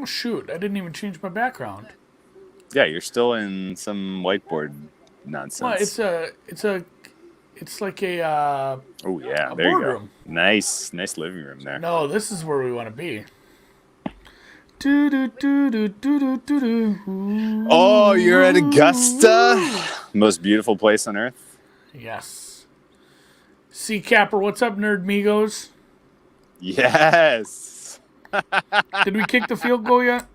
Oh shoot! I didn't even change my background. Yeah, you're still in some whiteboard Well, nonsense. it's like a Oh yeah, a there you go. boardroom. Nice living room there. No, this is where we want to be. Do do do do do do do Oh, you're at Augusta, do. most beautiful place on earth. Yes. C Capper, what's up, nerd migos? Yes. Did we kick the field goal yet?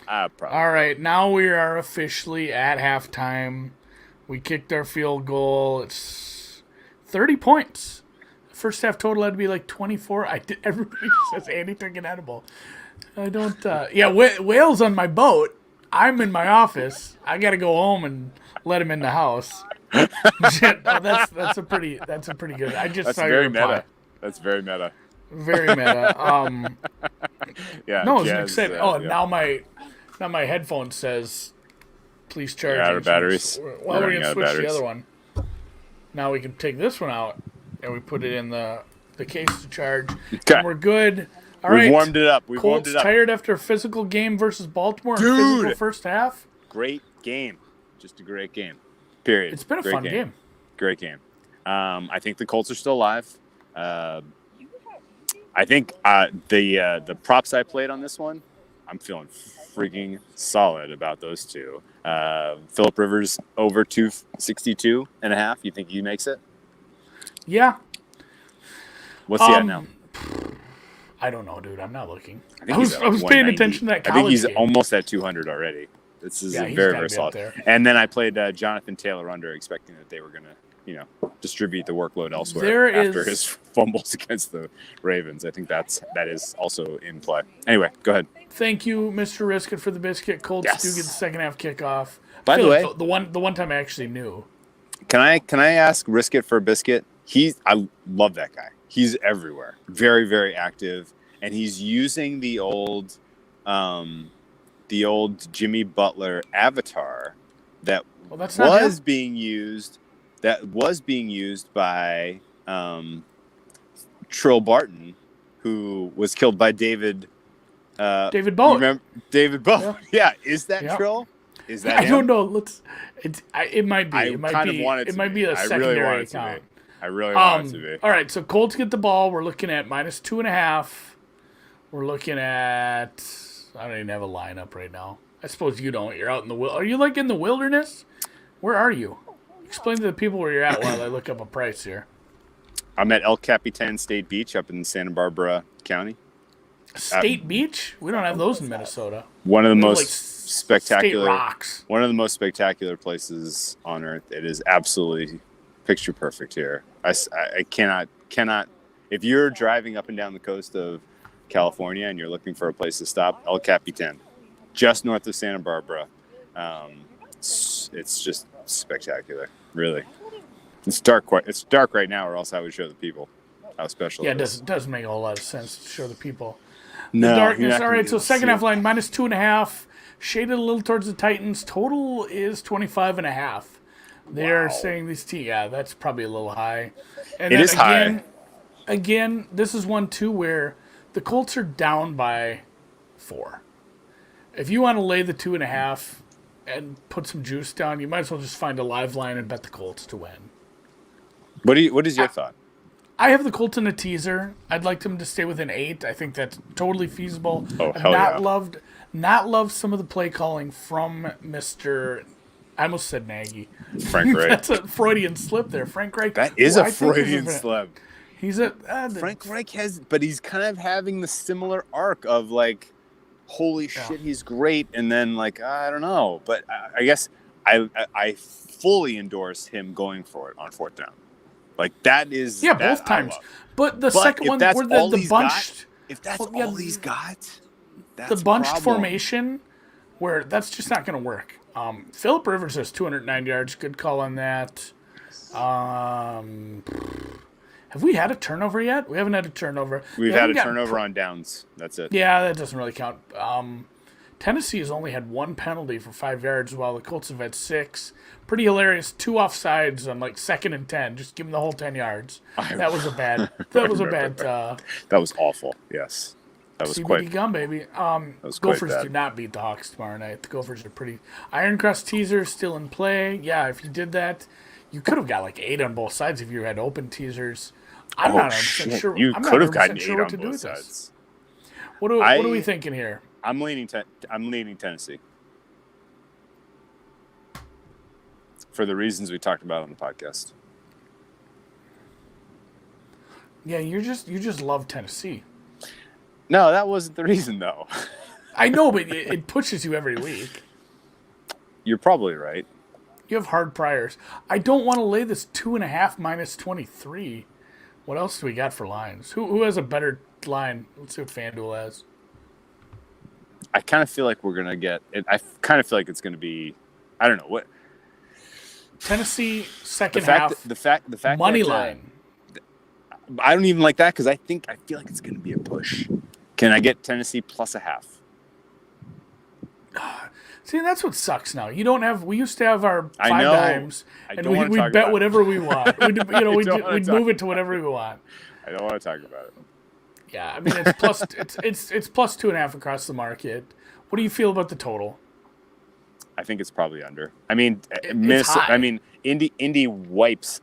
All Probably. right, now we are officially at halftime. We kicked our field goal. It's 30 points. First half total had to be like 24. I did. Everybody says Andy took an edible. I don't. Yeah, Whale's on my boat. I'm in my office. I got to go home and let him in the house. Shit, oh, that's a pretty good. I just That's saw your very reply. meta. That's very meta. Very meta. Yeah. No, it was Jazz, exciting. Oh, yeah. now my headphone says, "Please charge." You're out of batteries. Well, we're running gonna out of switch the batteries. other one. Now we can take this one out and we put it in the case to charge, Okay. and we're good. All We've right. warmed it up. Colts tired after a physical game versus Baltimore in physical Dude! first half. Great game. Just a great game. Period. It's been a great fun game. Great game. I think the Colts are still alive. I think the props I played on this one, I'm feeling freaking solid about those two. Phillip Rivers over 262 and a half. You think he makes it? Yeah. What's he at now? I don't know, dude. I'm not looking. I was paying attention to that college I think he's game. almost at 200 already. This is He's very, gotta very be up solid. there. And then I played Jonathan Taylor under, expecting that they were going to, distribute the workload elsewhere after his fumbles against the Ravens. I think that is also in play. Anyway, go ahead. Thank you, Mr. Riskett, for the biscuit. Colts do get the second half kickoff. By the way, the one time I actually knew. Can I ask Riskett for a biscuit? I love that guy. He's everywhere. Very, very active. And he's using the old Jimmy Butler avatar that was being used by Trill Barton, who was killed by David Bowie. Remember David Bowie? Yeah. Is that Trill? Is that I don't know. It might be. It might be a secondary account. I really want it to be. All right, so Colts get the ball. We're looking at -2.5. We're looking at. I don't even have a lineup right now. I suppose you don't. You're out in the Are you like in the wilderness? Where are you? Explain to the people where you're at while I look up a price here. I'm at El Capitan State Beach up in Santa Barbara County. State Beach? We don't have those in Minnesota. One of the most spectacular rocks. One of the most spectacular places on earth. It is absolutely picture perfect here. I cannot. If you're driving up and down the coast of California and you're looking for a place to stop, El Capitan, just north of Santa Barbara. It's just spectacular, really. It's dark right now, or else I would show the people how special it is. It doesn't make a whole lot of sense to show the people. No, the darkness. All right, so second half line -2.5, shaded a little towards the Titans. Total is 25.5. They're saying these that's probably a little high. And it is high. Again, this is one too where the Colts are down by 4. If you want to lay the 2.5 and put some juice down, you might as well just find a live line and bet the Colts to win. What is your thought? I have the Colts in a teaser. I'd like them to stay within 8. I think that's totally feasible. Oh, I've not loved some of the play calling from Mr. I almost said Nagy. Frank Reich. That's a Freudian slip there. Frank Reich. That is a Freudian slip. He's Frank Reich but he's kind of having the similar arc of like, holy shit, he's great, and then like I don't know, but I guess I fully endorse him going for it on 4th down. Like that is both times. But the second one where the bunched, if that's all he's got, that's the bunched formation, where that's just not going to work. Phillip Rivers has 209 yards. Good call on that. Have we had a turnover yet? We haven't had a turnover. We've had a turnover on downs. That's it. Yeah, that doesn't really count. Tennessee has only had 1 penalty for 5 yards, while the Colts have had 6. Pretty hilarious. 2 offsides on like 2nd and 10. Just give them the whole 10 yards. That was a bad. That was a bad. That was awful. Yes. That was CBD gum, baby. was quite Gophers bad. do not beat the Hawks tomorrow night. The Gophers are pretty. Iron Crust teaser still in play. Yeah, if you did that, you could have got like 8 on both sides if you had open teasers. I'm Oh not 100% shit! sure. You I'm not could have 100% gotten sure 8 what on to do both with this. sides. What are we thinking here? I'm leaning Tennessee for the reasons we talked about on the podcast. Yeah, you just love Tennessee. No, that wasn't the reason though. I know, but it pushes you every week. You're probably right. You have hard priors. I don't want to lay this 2.5 minus 23. What else do we got for lines? Who has a better line? Let's see what FanDuel has. I kind of feel like we're gonna get it. I kind of feel like it's gonna be. I don't know what. Tennessee second half. The fact money that, line. I don't even like that because I feel like it's gonna be a push. Can I get Tennessee plus a half? See, that's what sucks now. You don't have. We used to have our I 5 know. dimes, I and don't wanna we'd talk bet about it. whatever we want. We'd move it to whatever we want. I don't want to talk about it. Yeah, I mean it's plus it's plus 2.5 across the market. What do you feel about the total? I think it's probably under. I mean, It's high. I mean, Indy wipes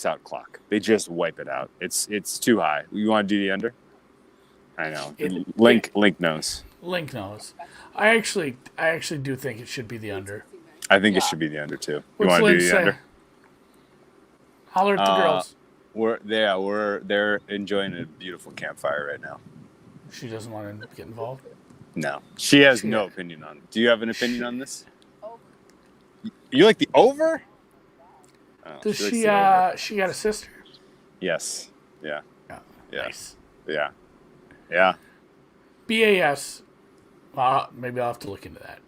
out clock. They just wipe it out. It's too high. You want to do the under? I know. Link knows. Link knows. I actually do think it should be the under. I think it should be the under too. You What's want to Link do the say? under? Holler at the girls. They're enjoying a beautiful campfire right now. She doesn't want to get involved. No, she has no opinion on it. Do you have an opinion on this? You like the over? Oh, Does likes she? the over. She got a sister. Yes. Yeah. Oh, Yeah. Nice. Yeah. Yeah. BAS. Maybe I'll have to look into that.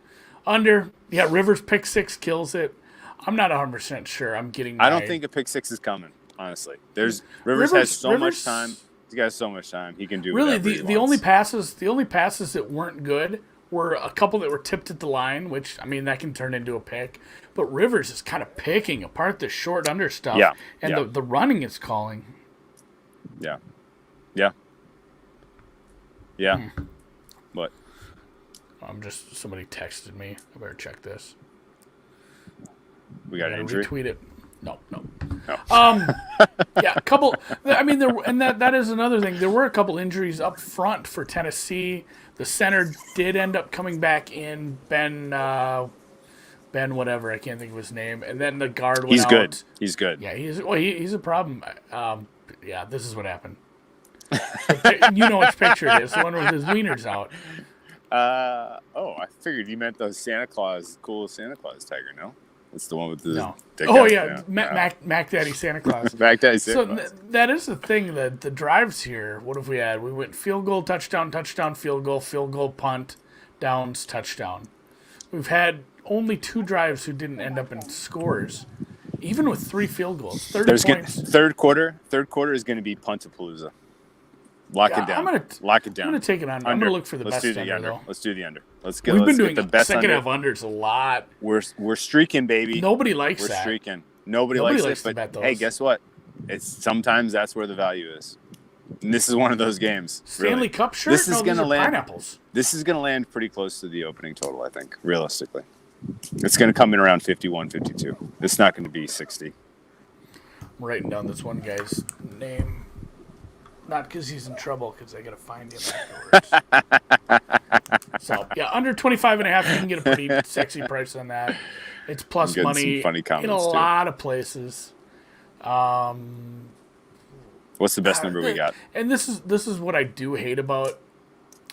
Under. Yeah, Rivers pick 6 kills it. I'm not 100% sure. I'm getting. I don't think a pick 6 is coming. Honestly, Rivers has so much time. He's got so much time. He can do really whatever he the wants. only passes that weren't good were a couple that were tipped at the line, which I mean that can turn into a pick. But Rivers is kind of picking apart the short under stuff. Yeah. And Yeah. the running is calling. Yeah. Yeah. Yeah. What? Somebody texted me. I better check this. We got an I injury? retweet it. No. No. Yeah, a couple. I mean, that is another thing. There were a couple injuries up front for Tennessee. The center did end up coming back in. Ben, whatever, I can't think of his name. And then the guard went out. Good. He's good. Yeah, he's a problem. Yeah, this is what happened. You know which picture it is. The one with his wieners out. I figured you meant the cool Santa Claus tiger, no? It's the one with the... No. dick Oh, out, yeah. Mac Daddy Santa Claus. Mac Daddy Santa So Claus. that is the thing, that the drives here, what have we had? We went field goal, touchdown, field goal, punt, downs, touchdown. We've had only 2 drives who didn't end up in scores, even with 3 field goals. 30 points. Third quarter is going to be Puntapalooza. Lock it down. Lock it down. I'm going to take it under. I'm going to look for the best under, though. Let's do the under. We've been doing the best second under. half unders a lot. We're streaking, baby. Nobody likes We're that. streaking. Nobody likes to it, bet but those. hey, guess what? Sometimes that's where the value is. And this is one of those games. Stanley really. Cup shirt? This is these are land. pineapples. This is going to land pretty close to the opening total, I think, realistically. It's going to come in around 51, 52. It's not going to be 60. I'm writing down this one guy's name. Not because he's in trouble, because I got to find him afterwards. So, yeah, under 25.5, you can get a pretty sexy price on that. It's plus money some funny in a lot of places. What's the best number we got? And this is what I do hate about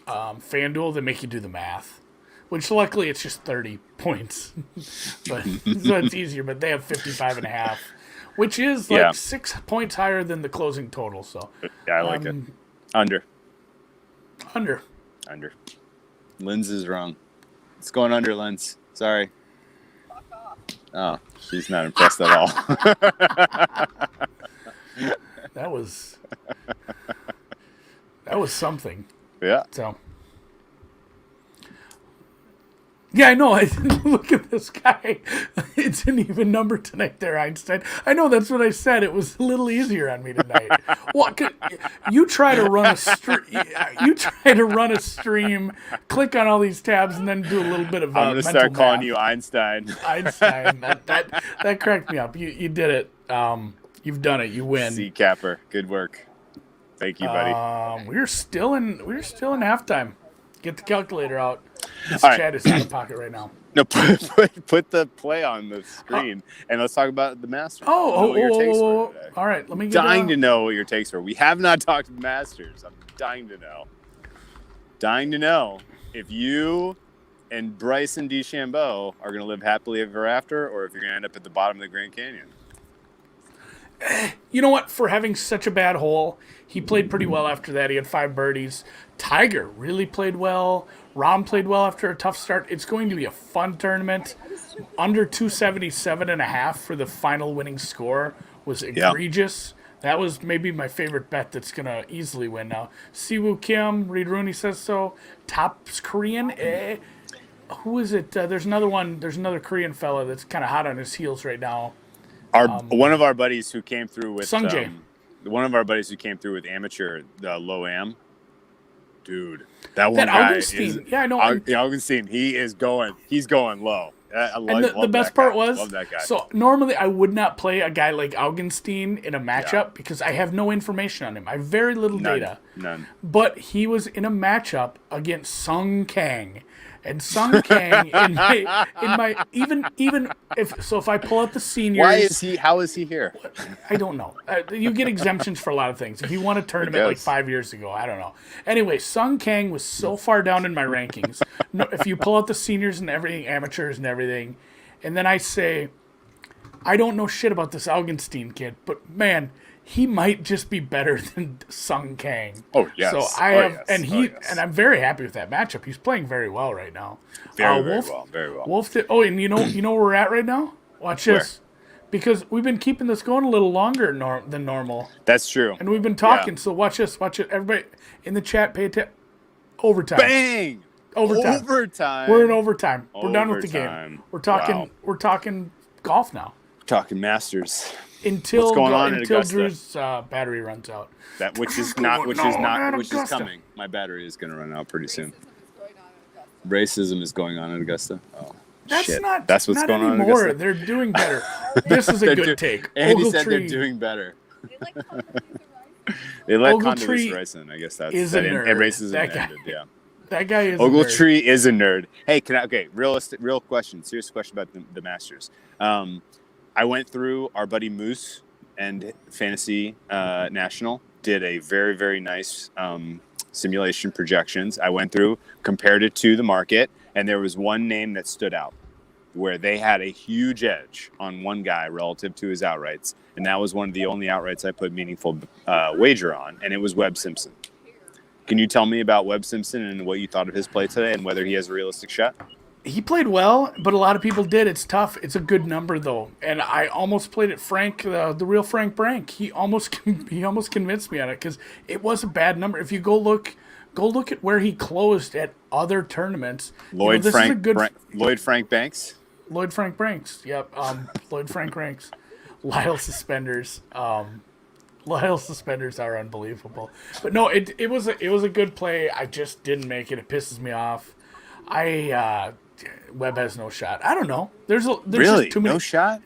FanDuel. They make you do the math, which luckily it's just 30 points. So it's easier, but they have 55.5. Which is like 6 points higher than the closing total. So yeah, I like it. Under. Linz is wrong. It's going under, Linz. Sorry. Oh, she's not impressed at all. That was something. Yeah. So Yeah, I know. I look at this guy. It's an even number tonight, there, Einstein. I know that's what I said. It was a little easier on me tonight. What? You try to run a you try to run a stream, click on all these tabs, and then do a little bit of I'm gonna mental start calling math. you Einstein. Einstein. That cracked me up. You did it. You've done it. You win. C capper. Good work. Thank you, buddy. We're still in halftime. Get the calculator out. This All right. chat is out of pocket right now. No, put the play on the screen, and let's talk about the Masters. What your takes were today. All right, let me get Dying to know what your takes were. We have not talked Masters. I'm dying to know. Dying to know if you and Bryson DeChambeau are going to live happily ever after, or if you're going to end up at the bottom of the Grand Canyon. You know what? For having such a bad hole, he played pretty well after that. He had 5 birdies. Tiger really played well. Rahm played well after a tough start. It's going to be a fun tournament. Under 277.5 for the final winning score was egregious. That was maybe my favorite bet that's going to easily win now. Siwoo Kim, Reed Rooney says so. Top Korean. Who is it? There's another one. There's another Korean fella that's kind of hot on his heels right now. One of our buddies who came through with Sungjae. One of our buddies who came through with amateur low am. Dude, that one guy Augustine. is. Yeah, I know. Augustine, he's going low. The best part was, love that guy. So normally I would not play a guy like Augustine in a matchup because I have no information on him. I have very little data. None. But he was in a matchup against Sung Kang. And Sung Kang in my even if I pull out the seniors, how is he here? I don't know. You get exemptions for a lot of things. If you won a tournament like 5 years ago, I don't know. Anyway, Sung Kang was so far down in my rankings. No, if you pull out the seniors and everything, amateurs and everything, and then I say, I don't know shit about this Augenstein kid, but man, he might just be better than Sung Kang. Oh yes. So and I'm very happy with that matchup. He's playing very well right now. Very well. Wolf did. Oh, and you know where we're at right now. Watch this, because we've been keeping this going a little longer than normal. That's true. And we've been talking. So watch this. Watch it. Everybody in the chat, pay attention. Overtime. Bang. Overtime. We're in overtime. We're done with the game. We're talking. Wow. We're talking golf now. Talking Masters. Until until Drew's battery runs out. Which is coming. My battery is going to run out pretty soon. Racism is going on at Augusta. Oh, shit. That's what's going on at Augusta. They're doing better. This is a good take. Andy said they're doing better. They let Condoleezza Rice in. I guess that's a nerd. Racism ended. Yeah. That guy is Ogletree is a nerd. Hey, real question, serious question about the Masters. I went through our buddy Moose and Fantasy National, did a very, very nice simulation projections. I went through, compared it to the market, and there was one name that stood out where they had a huge edge on one guy relative to his outrights, and that was one of the only outrights I put meaningful wager on, and it was Webb Simpson. Can you tell me about Webb Simpson and what you thought of his play today and whether he has a realistic shot? He played well, but a lot of people did. It's tough. It's a good number though, and I almost played it Frank, the real Frank Brank. He almost convinced me on it because it was a bad number. If you go look at where he closed at other tournaments. Lloyd Frank Banks. Lloyd Frank Branks. Yep. Lloyd Frank Ranks. Lyle suspenders. Lyle suspenders are unbelievable. But no, it was a good play. I just didn't make it. It pisses me off. Webb has no shot. I don't know. There's really just too many. No shot.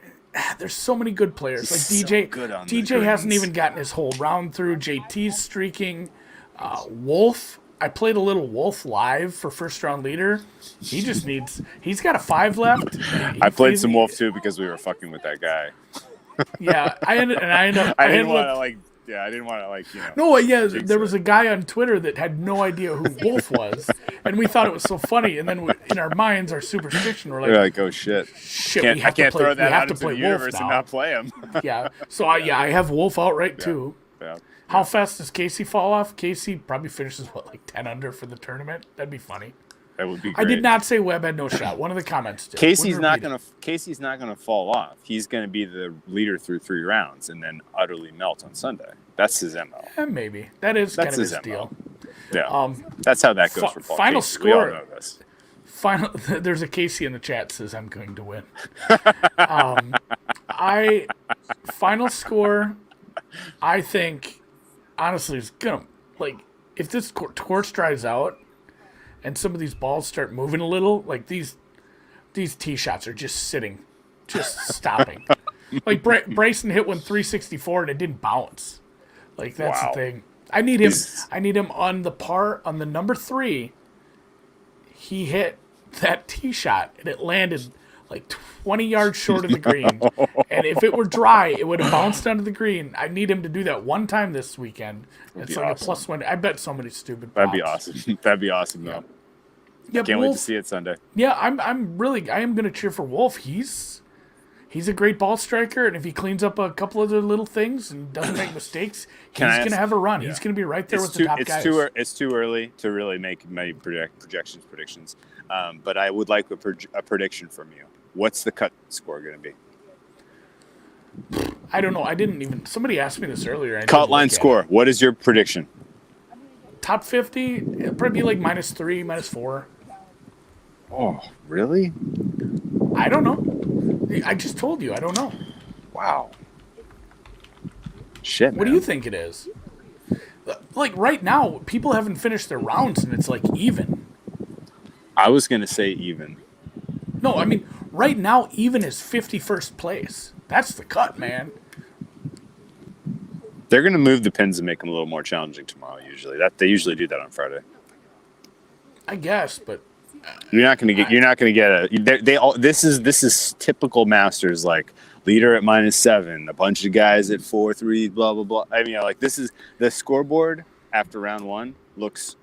There's so many good players. Like DJ. DJ hasn't even gotten his whole round through. JT's streaking. Wolf. I played a little Wolf live for first round leader. He's got a 5 left. I played some Wolf too because we were fucking with that guy. Yeah, I didn't want to No, yeah, there was a guy on Twitter that had no idea who Wolf was, and we thought it was so funny. And then in our minds, our superstition, we're like, oh shit, I can't throw that out into the Wolf universe now. and not play him. Yeah, so I have Wolf outright too. Yeah. How fast does Casey fall off? Casey probably finishes like 10 under for the tournament. That'd be funny. That would be great. I did not say Webb had no shot. One of the comments did. Casey's not gonna fall off. He's gonna be the leader through 3 rounds and then utterly melt on Sunday. That's his MO. Maybe that's kind of his deal. Yeah, that's how that goes for Paul. Final Casey. score. We all know this. Final. There's a Casey in the chat says I'm going to win. I final score. I think honestly is gonna like if this course dries out and some of these balls start moving a little, like these tee shots are just sitting, just stopping. Like Bryson hit one 364 and it didn't bounce. Like that's Wow. the thing. I need him on the number 3. He hit that tee shot and it landed like 20 yards short of the green. And if it were dry, it would have bounced onto the green. I need him to do that one time this weekend. It's like awesome. a plus one. I bet so many stupid That'd be props. awesome. That'd be awesome, though. Yeah, Can't wait to see it Sunday. Yeah, I am going to cheer for Wolf. He's a great ball striker, and if he cleans up a couple of the little things and doesn't make mistakes, he's going to have a run. Yeah. He's going to be right there with the top guys. It's too early to really make many predictions. But I would like a prediction from you. What's the cut score going to be? I don't know. Somebody asked me this earlier. Cut line score. What is your prediction? Top 50, it'd probably be like -3, -4. Oh, really? I don't know. I just told you. I don't know. Wow. Shit, man. What do you think it is? Like right now, people haven't finished their rounds, and it's like even. I was going to say even. No, I mean, right now, even is 51st place. That's the cut, man. They're going to move the pins and make them a little more challenging tomorrow. They usually do that on Friday. I guess, but you're not going to get this is typical Masters, like leader at -7, a bunch of guys at 4-3, blah blah blah. I mean, like this is the scoreboard after round 1 looks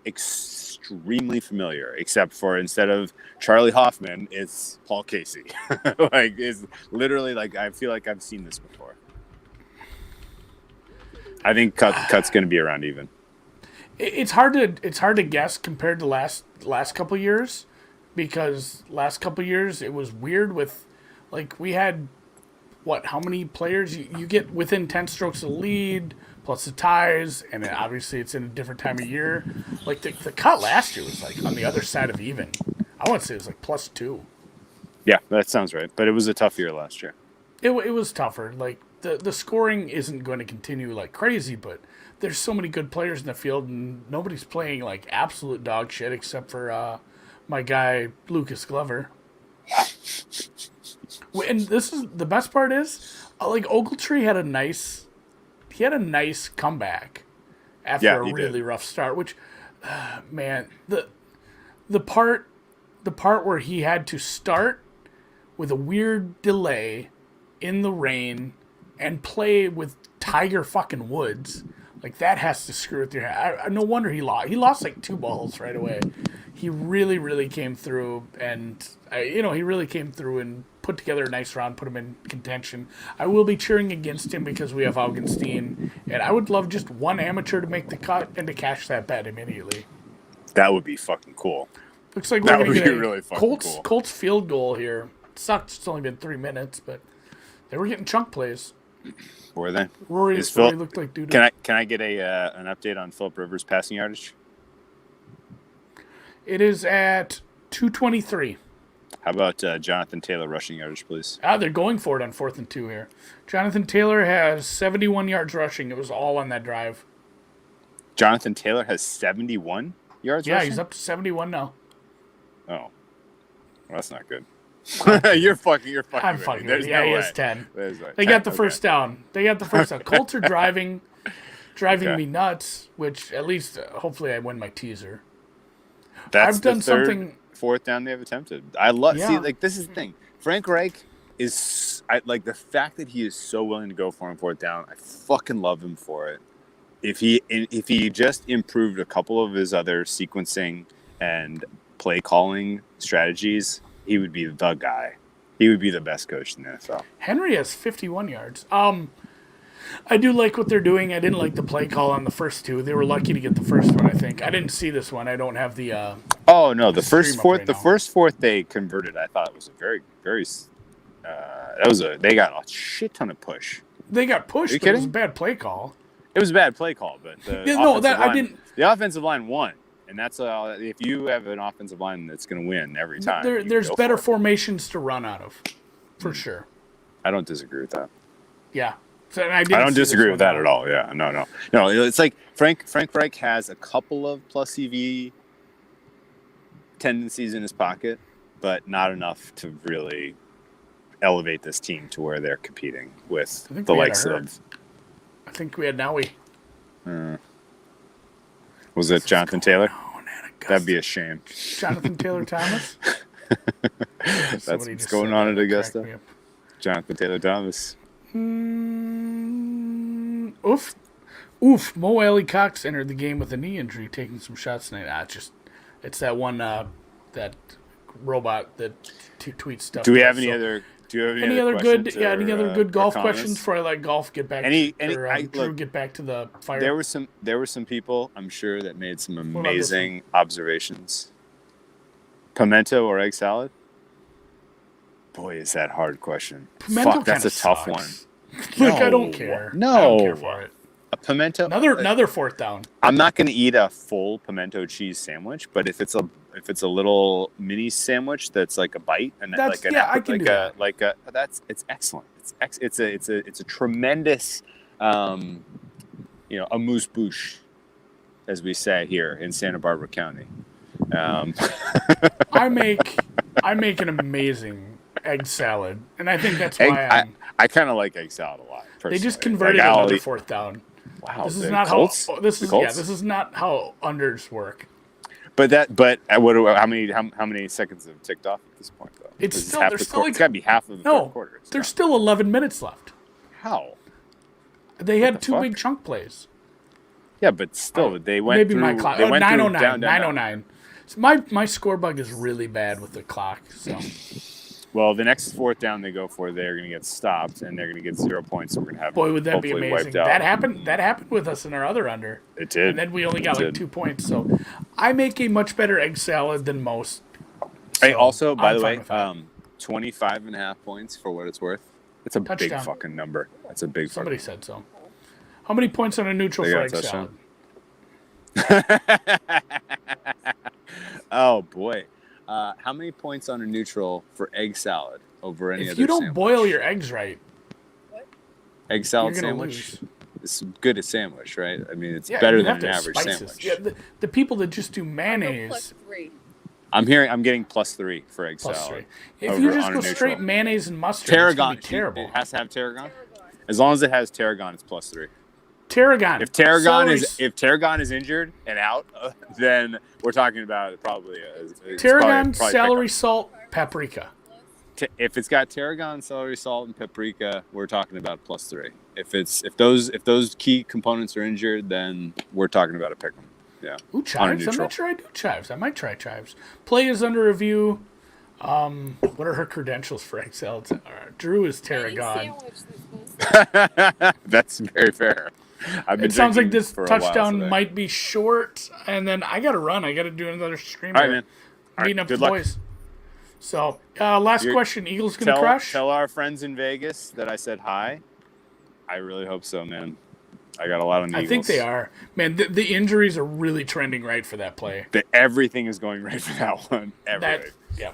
extremely familiar, except for instead of Charlie Hoffman, it's Paul Casey. Like it's literally like I feel like I've seen this before. I think cut's going to be around even. It's hard to guess compared to last couple of years, because last couple of years it was weird with, like, we had how many players you get within 10 strokes of the lead plus the ties, and then obviously it's in a different time of year. Like the cut last year was like on the other side of even. I want to say it was like +2. Yeah, that sounds right. But it was a tough year last year. It was tougher. Like the scoring isn't going to continue like crazy, but there's so many good players in the field, and nobody's playing like absolute dog shit except for my guy Lucas Glover. And this is the best part is like Ogletree had a nice comeback after a really rough start. Which, man, the part where he had to start with a weird delay in the rain and play with Tiger fucking Woods, like that has to screw with your head. No wonder he lost. He lost like 2 balls right away. He really, really came through, and he really came through and put together a nice round, put him in contention. I will be cheering against him because we have Augenstein, and I would love just one amateur to make the cut and to cash that bet immediately. That would be fucking cool. Looks like we're going to get a really fucking cool. Colts field goal here. It sucks. It's only been 3 minutes, but they were getting chunk plays. Were they? Rory looked like dude. Can I get an update on Philip Rivers' passing yardage? It is at 223. How about Jonathan Taylor rushing yardage, please? They're going for it on 4th and 2 here. Jonathan Taylor has 71 yards rushing. It was all on that drive. Jonathan Taylor has 71 yards rushing? Yeah, he's up to 71 now. Oh. Well, that's not good. You're fucking I'm fucking with me. he has 10. They 10, got the first down. Colts are driving me nuts, which at least hopefully I win my teaser. That's I've done something. 4th down they've attempted. I love Yeah. see, like, this is the thing. Frank Reich is like the fact that he is so willing to go for him 4th down. I fucking love him for it. If he just improved a couple of his other sequencing and play calling strategies, he would be the guy. He would be the best coach in the NFL. Henry has 51 yards. I do like what they're doing. I didn't like the play call on the first 2. They were lucky to get the first one, I think. I didn't see this one. I don't have the oh no, the first fourth they converted. I thought it was a very, very they got a shit ton of push. They got pushed, but it was a bad play call. It was a bad play call, but the offensive line won. And that's if you have an offensive line that's going to win every time. There's better formations to run out of, for sure. I don't disagree with that. Yeah. So, I don't disagree with that at all. Yeah, no. It's like Frank Reich has a couple of plus EV tendencies in his pocket, but not enough to really elevate this team to where they're competing with the likes of. I think we had Nowie. Was it Jonathan Taylor? That'd be a shame. Jonathan Taylor Thomas? That's what's going on at Augusta. Jonathan Taylor Thomas. Oof. Mo Alley Cox entered the game with a knee injury, taking some shots tonight. It's that one, that robot that tweets stuff. Do we have any other? Do you have any other good? Yeah, any other good golf questions before I let golf get back? Drew get back to the fire. There were some people, I'm sure, that made some amazing observations. Pimento or egg salad? Boy, is that a hard question. Pimento that's a tough sucks. one. I don't care. No, I don't care for it. A pimento. Another fourth down. I'm not going to eat a full pimento cheese sandwich, but if it's a little mini sandwich that's like a bite and it's excellent. It's a tremendous, amuse bouche, as we say here in Santa Barbara County. I make an amazing egg salad, and I think that's why I kind of like egg salad a lot. Personally. They just converted another fourth down. Wow, this is not Colts? This is not how unders work. How many seconds have ticked off at this point though? It's There's still 11 minutes left. How? They had two big chunk plays. Yeah, but still, they went maybe through. My clock. 9:09. 9:09. So my score bug is really bad with the clock. So. Well, the next fourth down they go for, they're going to get stopped, and they're going to get 0 points. So we're going to have would that be amazing? That happened with us in our other under. It did. And then we only got 2 points. So I make a much better egg salad than most. So hey, also, by the way, 25.5 points for what it's worth. It's a big fucking number. That's a big. Somebody said so. How many points on a neutral for egg salad? Oh boy. How many points on a neutral for egg salad over any other If you don't sandwich? boil your eggs right. Egg salad sandwich? It's good at sandwich, right? I mean, it's better than an average sandwich. Yeah, the people that just do mayonnaise. I'm getting +3 for egg salad. If you just go straight mayonnaise and mustard, it's going to be terrible. It has to have tarragon? As long as it has tarragon, it's +3. Tarragon. If tarragon is injured and out, then we're talking about probably tarragon, celery salt, paprika. If it's got tarragon, celery salt, and paprika, we're talking about +3. If those key components are injured, then we're talking about a pick'em. Yeah. Ooh, chives. I'm not sure I do chives. I might try chives. Play is under review. What are her credentials for egg salads? Drew is tarragon. That's very fair. It sounds like this touchdown might be short, and then I got to run. I got to do another stream. All right, man. Meeting up with the boys. So, last question. Eagles going to crush? Tell our friends in Vegas that I said hi. I really hope so, man. I got a lot on the Eagles. I think they are. Man, the injuries are really trending right for that play. Everything is going right for that one. Yeah.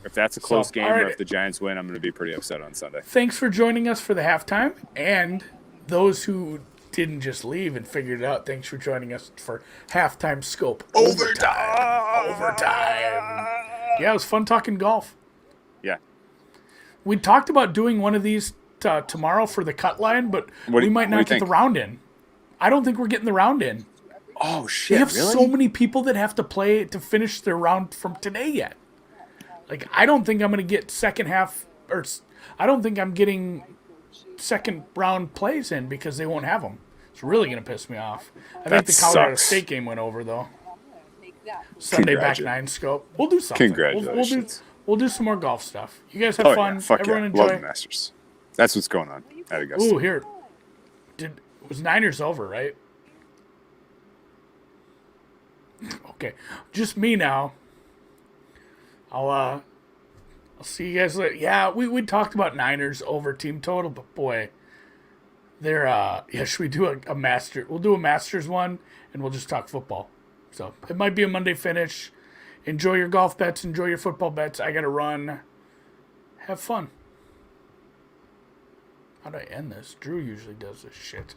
If that's a close game or if the Giants win, I'm going to be pretty upset on Sunday. Thanks for joining us for the halftime. And those who didn't just leave and figured it out, thanks for joining us for Halftime Scope. Overtime. Yeah, it was fun talking golf. Yeah. We talked about doing one of these tomorrow for the cut line, but we might not get the round in. I don't think we're getting the round in. Oh, shit. We have so many people that have to play to finish their round from today yet. Like, I don't think I'm going to get second half, or I don't think I'm getting second round plays in because they won't have them. It's really going to piss me off. I think the Colorado State game went over, though. Sunday back 9 scope. We'll do something. Congratulations. We'll do some more golf stuff. You guys have fun. Yeah. Everyone enjoy. Love the Masters. That's what's going on at Augusta. Ooh, here. It was Niners over, right? Okay. Just me now. I'll see you guys later. Yeah, we talked about Niners over team total, but boy, Should we do a master? We'll do a Masters one, and we'll just talk football. So it might be a Monday finish. Enjoy your golf bets. Enjoy your football bets. I got to run. Have fun. How do I end this? Drew usually does this shit.